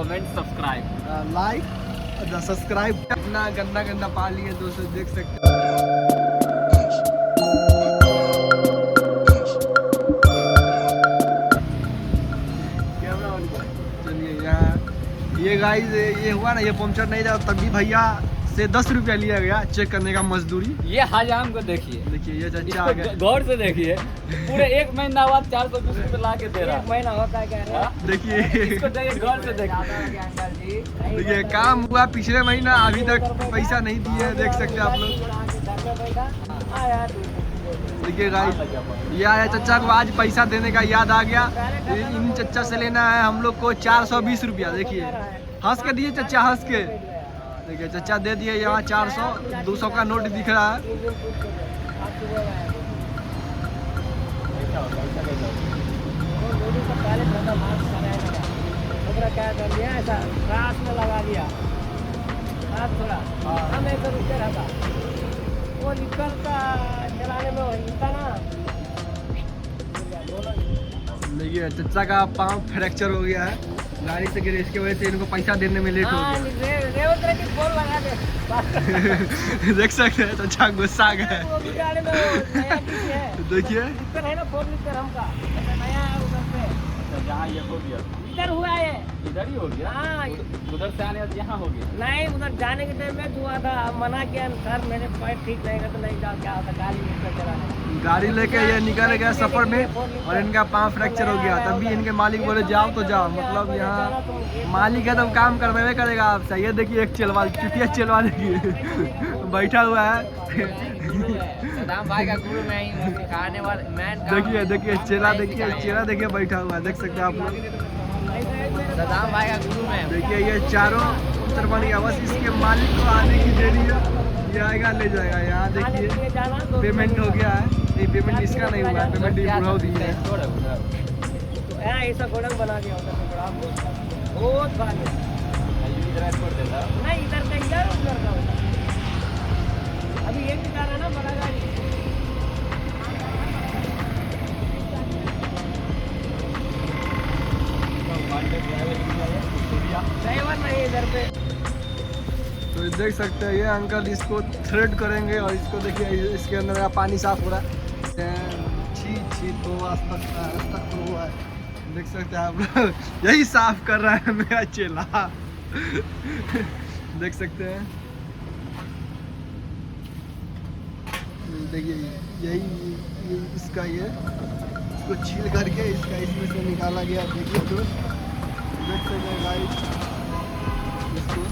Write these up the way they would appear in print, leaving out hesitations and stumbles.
Comment subscribe like subscribe. इतना गंदा गंदा पाली है दोस्तों, देख सकते हैं। चलिए यहाँ ये गाइस ये हुआ ना, ये पंचर नहीं था तब भी भैया से 10 रुपया लिया गया चेक करने का मजदूरी। ये हजाम को देखिए, देखिए ये चचा आ गया, गौर से देखिए, पूरे 1 महीना बाद 420 रुपये ला के दे रहा है। 1 महीना होता है क्या? देखिए इसको देखिए, गौर से देखिए। देखिए काम हुआ पिछले महीना, अभी तक पैसा नहीं दिए, देख सकते हैं आप लोग। देखिए गाइस ये आया चचा को आज पैसा देने का याद आ गया, इन चचा से लेना है हम लोग को 420 रुपया। देखिए हंस के दिए चचा, हंस के देखिए चचा दे दिए यहाँ 400, 200 का नोट दिख रहा है। क्या कर दिया ऐसा रात में लगा दिया, थोड़ा हम ऐसा रुके रहता, वो निकलता चलाने में हिलता ना। देखिए चचा का पाँव फ्रैक्चर हो गया है गाड़ी से गिरे, इसकी वजह से इनको पैसा देने में लेट हो गया। देख सकते हैं चचा गुस्सा आ गया। देखिए जहाँ ये हो गया इधर हुआ है, इधर ही हो गया। हाँ उधर से आने यहाँ हो गया। नहीं, उधर जाने के टाइम में हुआ था, मना किया सर मेरे पैर ठीक नहीं तो नहीं जाओ, क्या होता गाड़ी लेके ये निकल गया सफर में और इनका पाँव फ्रैक्चर हो गया। तब भी इनके मालिक बोले जाओ तो जाओ, मतलब यहाँ मालिक है तो काम करवावे करेगा आपसे। ये देखिए एक चलवा चुटिया चलवा देखिए बैठा हुआ है। सदाम भाई का गुरु मैं ही सिखाने वाला मैं। देखिए चेला देखिए बैठा हुआ है, देख सकते हैं आप लोग। सदाम भाई का गुरु मैं। देखिए ये चारों उत्तर बन गया, बस इसके मालिक को आने की देरी है, ये आएगा ले जाएगा। यहाँ देखिए पेमेंट हो गया है, नहीं पेमेंट इसका नहीं हुआ है, पेमेंट ये बुढ़ाऊ दी है। ऐसा गोडन बना दिया होता बहुत बात नहीं, इधर का इधर उधर का होता। अभी एक निकाल रहा ना बड़ा गाड़ी, ड्राइवर नहीं इधर पे। तो देख सकते हैं ये अंकल इसको थ्रेड करेंगे और इसको देखिए इसके अंदर का पानी साफ हो रहा है। छी तो तक हुआ है, देख सकते हैं आप लोग। यही साफ कर रहा है मेरा चेला, देख सकते हैं। देखिए यही इसका ये इसको छील करके इसका इसमें से निकाला गया। देखिए तो देख सकते हैं गाइस इसको।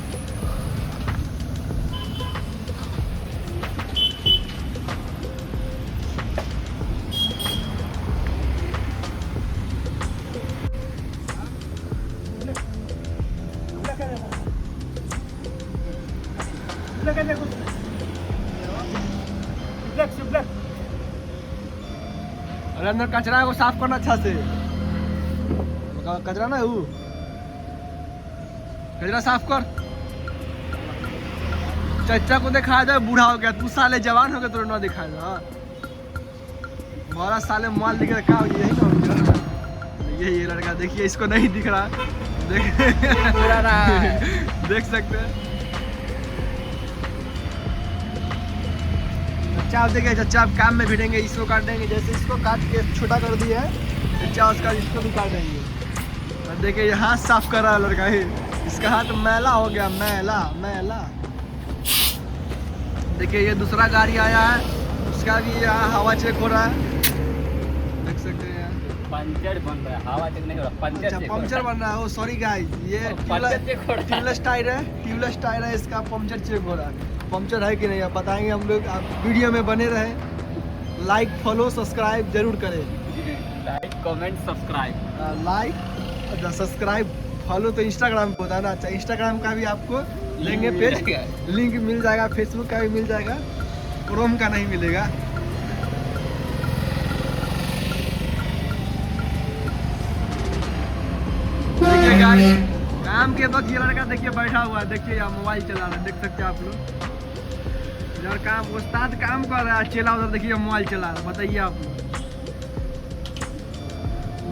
अरे अंदर कचरा को साफ करना अच्छा से, कचरा ना वो कचरा साफ कर। चचा को दिखाया जाए बूढ़ा हो गया, तू साले जवान हो गया, तो ना दिखाया जा। बड़ा साले मोबाइल दिख रखा यही ना हो गया। ये लड़का देखिए इसको नहीं दिख रहा, देख सकते हैं। चचा आप देखिए, चचा आप काम में भिड़ेंगे, इसको काट देंगे, जैसे इसको काट के छोटा कर दिया है चचा उसका इसको भी काट देंगे। और देखिए ये हाथ साफ कर रहा है लड़का, ही इसका हाथ मैला हो गया, मैला। देखिए ये दूसरा गाड़ी आया है, उसका भी यहाँ हवा चेक हो रहा है, देख सकते हैं। पंचर बन रहा है, हवा चेक नहीं हो रहा, पंचर बन रहा है। सॉरी गाइस, ये ट्यूबलेस टायर है, इसका पंचर चेक हो रहा है। पंचर है कि नहीं आप बताएंगे हम लोग, आप वीडियो में बने रहें। लाइक फॉलो सब्सक्राइब जरूर करें। Like comment subscribe. Like subscribe follow तो इंस्टाग्राम पे होता है ना। अच्छा इंस्टाग्राम का भी आपको लेंगे पेज, लिंक मिल जाएगा, फेसबुक का भी मिल जाएगा, क्रोम का नहीं मिलेगा। देखिए काम के वक्त ये लड़का देखिए बैठा हुआ है, देखिए यहाँ मोबाइल चला रहा है, देख सकते हैं आप लोग। इधर काम उस्ताद काम कर रहा है, चेला उधर देखिए मोबाइल चला रहा है। बताइए आप लोग,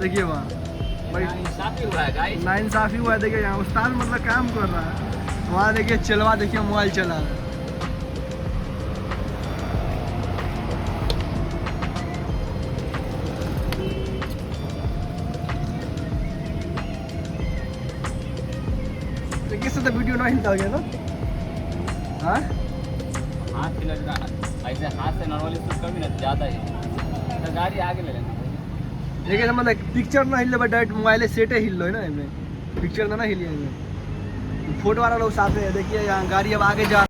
देखिए वहाँ भाई साफ ही हुआ है गाइस। नाइंसाफी हुआ है। देखिए यहाँ उस्ताद मतलब काम कर रहा है, वहाँ देखिए चलवा देखिए मोबाइल चला रहा है। किससे तो वीडियो नहीं हिलता गया ना। हाँ हाथ से लग रहा, ऐसे हाथ से नॉर्मली शूट कर भी ना ज़्यादा ही, तो गाड़ी आगे ले लेना। देखिए मतलब पिक्चर ना हिले बट डायरेक्ट मोबाइल सेट हिल लो है ना, इसमें पिक्चर ना हिलिए इसमें। फोटो वाला लोग साथ में देखिए यहाँ गाड़ी अब आगे जा।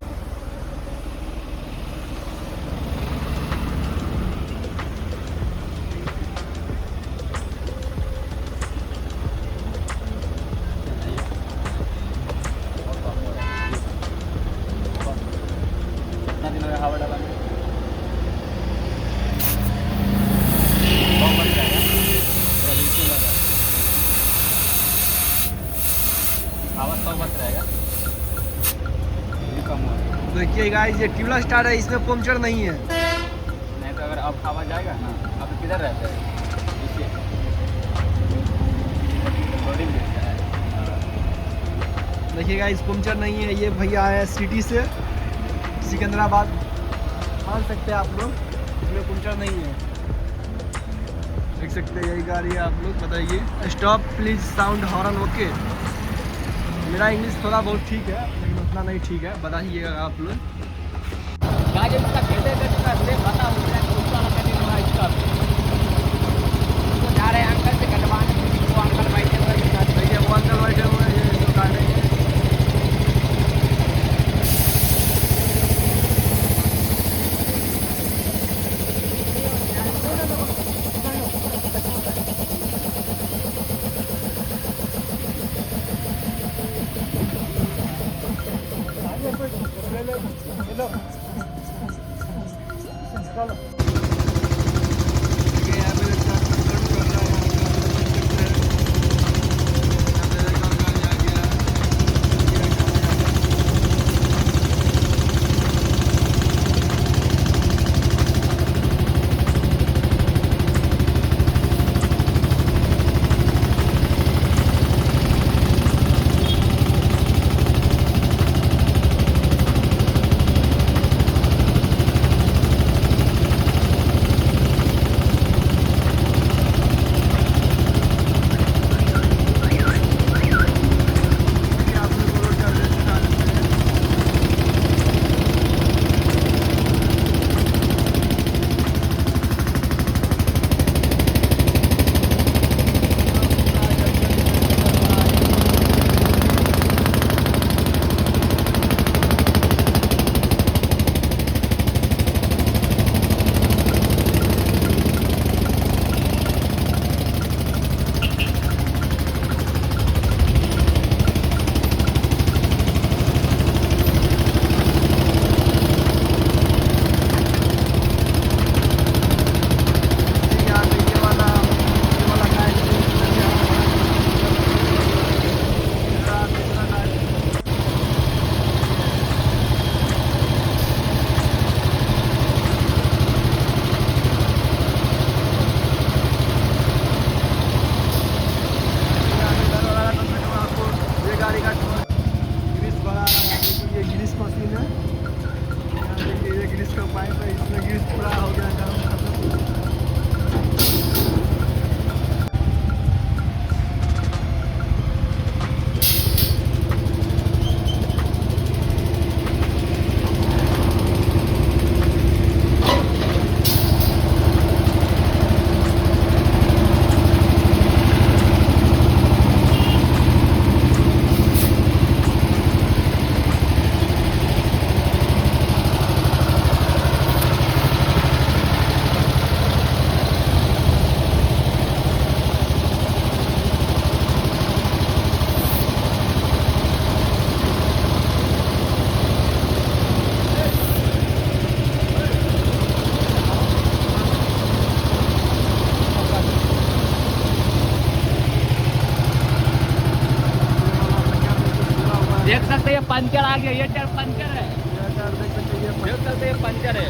कितना दिन हो गया हवा डाला में? हवा 100 बस रहेगा, ये कम हुआ। देखिए गाइस ये ट्यूबलेस टायर है, इसमें पंक्चर नहीं है। नहीं तो अगर अब हवा जाएगा ना, अब किधर रहता है पीछे लोडिंग देता है। देखिए गाइस पंक्चर नहीं है। ये भैया आया सिटी से सिकंदराबाद, मान सकते हैं आप लोग, इसमें पंक्चर नहीं है। देख सकते हैं यही गाड़ी है। आप लोग बताइए stop please sound horn okay. मेरा इंग्लिश थोड़ा बहुत ठीक है लेकिन उतना नहीं ठीक है, बताइएगा आप लोग। गाड़ी उसका खेलते खेलते से पता हो गया कि उसका लगा नहीं हुआ इसका। तो जा रहे हैं अंकल से कटवाने, वो अंकल बैठे हुए हैं। देखिए वो अंकल बैठे हुए हैं, ये जो गाड़ी है। देख सकते हैं पंचर आ गया, ये टायर पंचर है, देख सकते हैं पंचर है।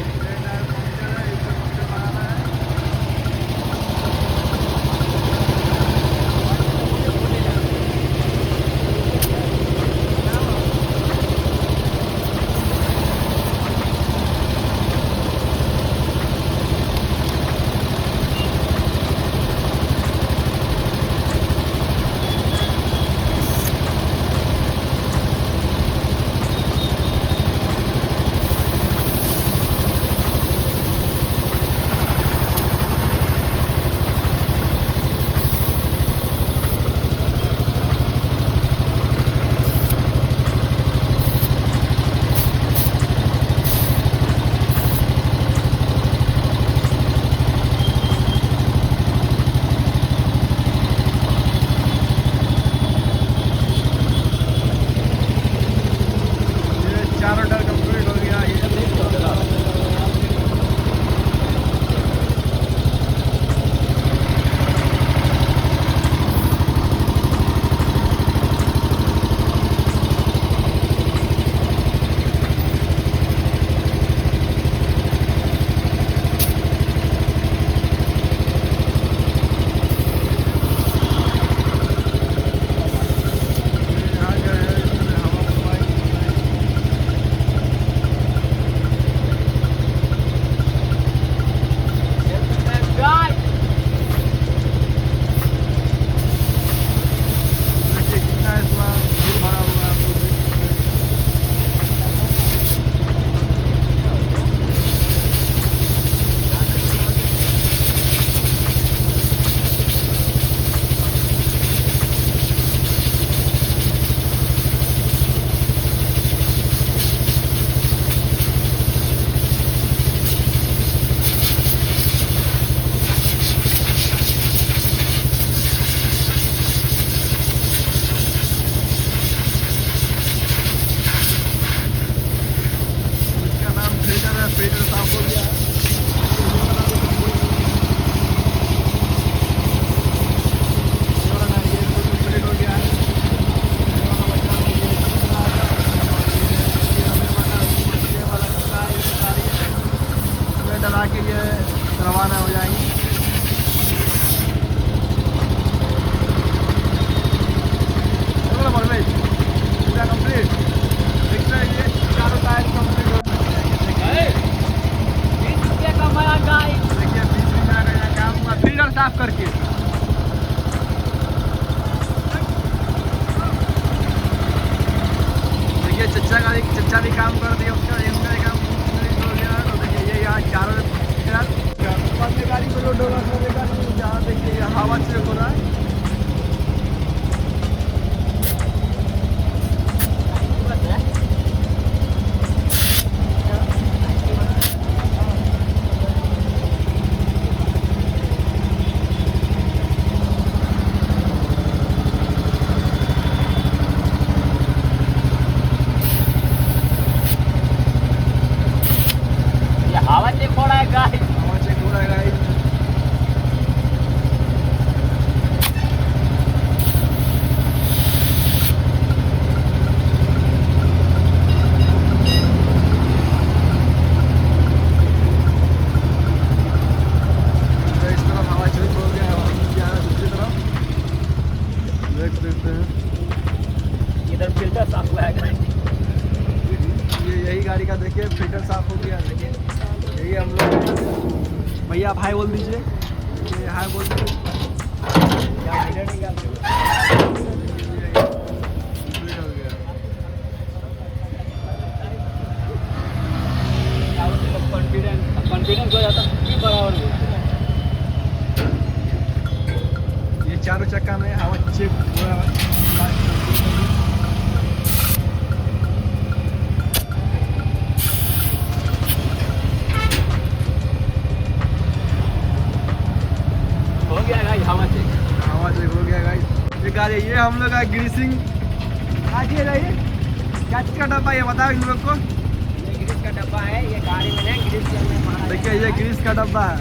चच्चा भी काम कर दिया, उसका इनका काम कंप्लीट हो गया। तो देखिए ये यहाँ चारों गाड़ी को लोड होगा, जहाँ देखिए ये हवा चेक हो रहा है। हवा चेक हो रहा है गाइस। हवा चेक हो रहा है गाइस। इस तरफ हवा चेक हो गया है, दूसरी तरफ देख सकते हैं। इधर फिल्टर साफ हुआ है गाइस। ये यही गाड़ी का देखिए फिल्टर साफ हो गया। देखिए यही हम लोग, भैया आप हाई बोल दीजिए, ये हाई बोल दीजिए। कॉन्फिडेंस हो जाता कि बराबर हो। ये चारों चक्का में हवा चेक पूरा हो गया गाइस हवा चेक। हवा चेक हो गया गाइस। ये गाड़ी, ये हम लोग का ग्रीसिंग आज ये रही क्या चीज का डब्बा, ये बताओ इन लोग को। ये ग्रीस का डब्बा है, ये गाड़ी में नहीं ग्रीस करने मारा। देखिए ये ग्रीस का डब्बा है,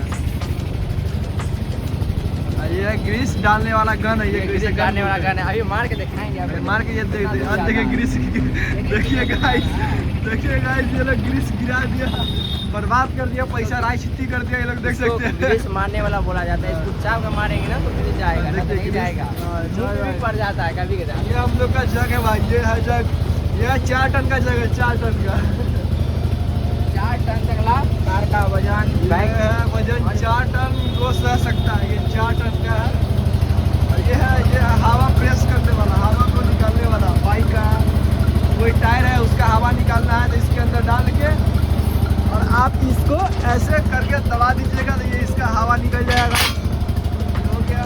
ये ग्रीस डालने वाला गन है। ये ग्रीस डालने वाला गन है, अभी मार के दिखाएंगे आपको। मार के ये देखिए ग्रीस। देखिए गाइस, ये लोग ग्रीस गिरा दिया, बर्बाद कर दिया, पैसा राय छिट्टी कर दिया। ये लोग देख सकते हैं। ग्रीस मारने वाला बोला जाता है। इसको चाप के मारेंगे ना तो ग्रीस जाएगा, नहीं तो नहीं जाएगा। मुंह भी पड़ जाता है कभी कभी। ये हम लोग का जग है भाई, ये है जग। ये 4 टन का जग है, 4 टन का। 4 टन तक ला कार का वजन बैग है, वजन 4 टन को सह सकता है। ये 4 टन का है। और ये है हवा प्रेस करने वाला, हवा को निकालने वाला। बाइक का कोई टायर है, उसका हवा निकालना है तो इसके अंदर डाल के और आप इसको ऐसे करके दबा दीजिएगा तो ये इसका हवा निकल जाएगा। हो गया।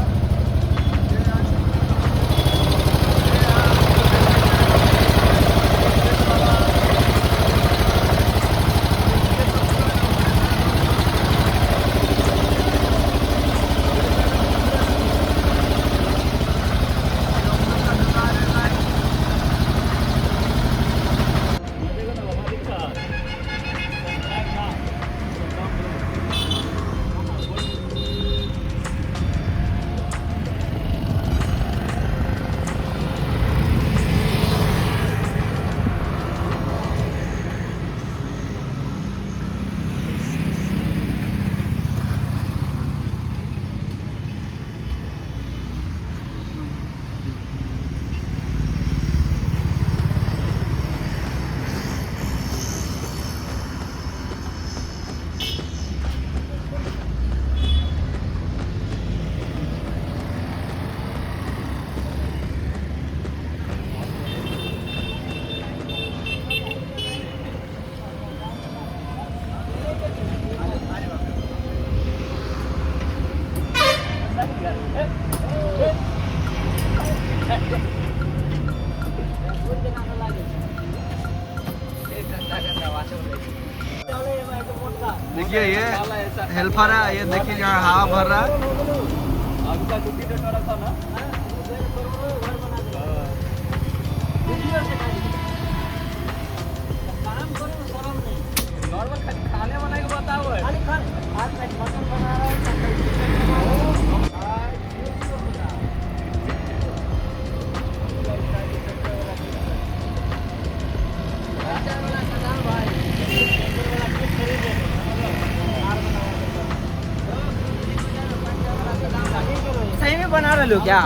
देखिए ये हेल्पर है, ये देखिए यहाँ हवा भर रहा है। खाने वाला को बताओ। सही में बना रहे हो क्या?